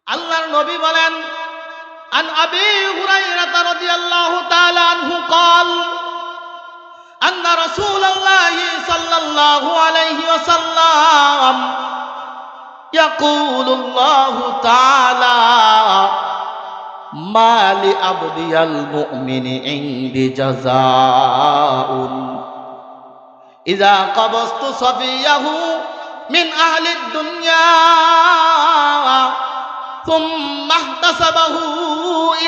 আল্লাহর নবী বলেন, আন আবি হুরায়রা রাদিয়াল্লাহু তাআলা আনহু قال أن رسول الله صلى الله عليه وسلم يقول الله تعالى ما لعبدي المؤمن عندي جزاء إذا قبضت صفيه من أهل الدنيا ثم احتسبه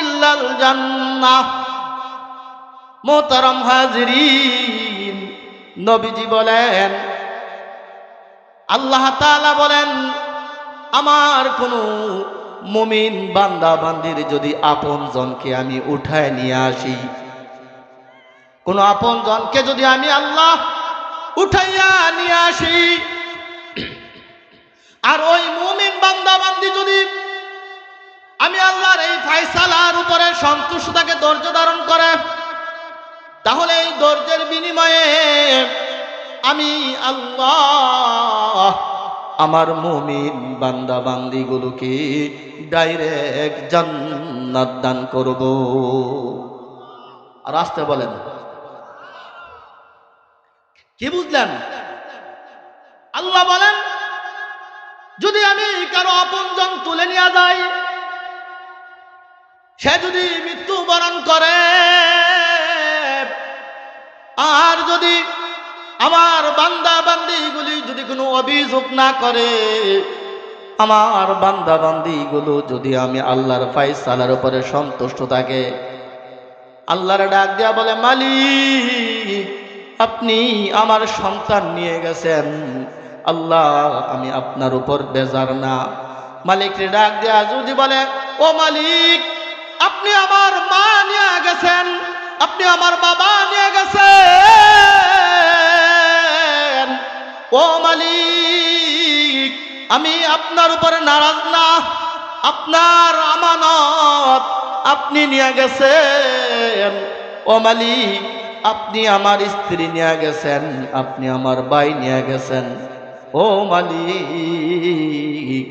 إلا الجنة। মোহতারাম হাজিরিন, নবীজি বলেন, আল্লাহ তাআলা বলেন, আমার কোনো মুমিন বান্দা বান্দির যদি আপন জনকে আমি উঠায় নিয়ে আসি, কোন আপন জনকে যদি আমি আল্লাহ উঠাইয়া নিয়ে আসি, আর ওই মুমিন বান্দা বান্দি যদি আমি আল্লাহর এই ফয়সালার উপরে সন্তুষ্ট থাকে, ধৈর্য ধারণ করে, তাহলে এই ধৈর্যের বিনিময়ে আমি আল্লাহ আমার মুমিন বান্দা বান্দিগুলোকে ডাইরেক্ট জান্নাত দান করব। আর আসতে বলেন, কি বুঝলেন? আল্লাহ বলেন, যদি আমি কারো আপনজন তুলে নিয়ে যাই, সে যদি মৃত্যুবরণ করে, আর যদি আমার বান্দা বান্দিগুলি যদি কোনো অভিযোগ না করে, আমার বান্দা বান্দিগুলো যদি আমি আল্লাহর ফয়সালার উপরে সন্তুষ্ট থাকে, আল্লাহর ডাক দিয়া বলে, মালিক আপনি আমার সন্তান নিয়ে গেছেন, আল্লাহ আমি আপনার উপর বেজার না। মালিকরে ডাক দিয়া যদি বলে, ও মালিক আপনি আমার মা নিয়ে গেছেন, আপনি আমার বাবা নিয়ে গেছেন, ও মালিক আমি আপনার উপরে নারাজ না, আপনার আমানত আপনি নিয়ে গেছেন, ও মালিক আপনি আমার স্ত্রী নিয়ে গেছেন, আপনি আমার ভাই নিয়ে গেছেন, ও মালিক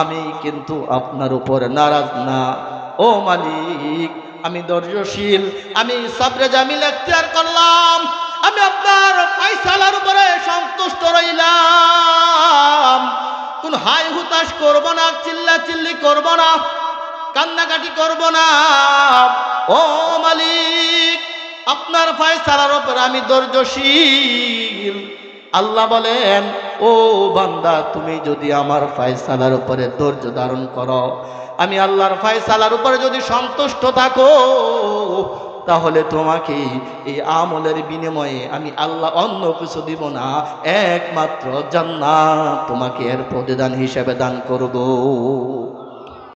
আমি কিন্তু আপনার উপরে নারাজ না, ও মালিক আমি ধৈর্যশীল, আমি সাবরে জামিল এখতিয়ার করলাম, আমি আপনার ফয়সালার উপরে সন্তুষ্ট রইলাম, কোন হাই হুতাশ করব না, চিল্লা চিল্লি করব না, কান্নাকাটি করব না, ও মালিক আপনার ফয়সালার উপরে আমি ধৈর্যশীল। আল্লাহ বলেন, ও বান্দা তুমি যদি আমার ফয়সালার উপরে ধৈর্য ধারণ করো, আমি আল্লাহর ফয়সালার উপরে যদি সন্তুষ্ট থাকো, তাহলে তোমাকে এই আমলের বিনিময়ে আমি আল্লাহ অন্য কিছু দিব না, একমাত্র জান্নাত তোমাকে এর প্রতিদান হিসেবে দান করব।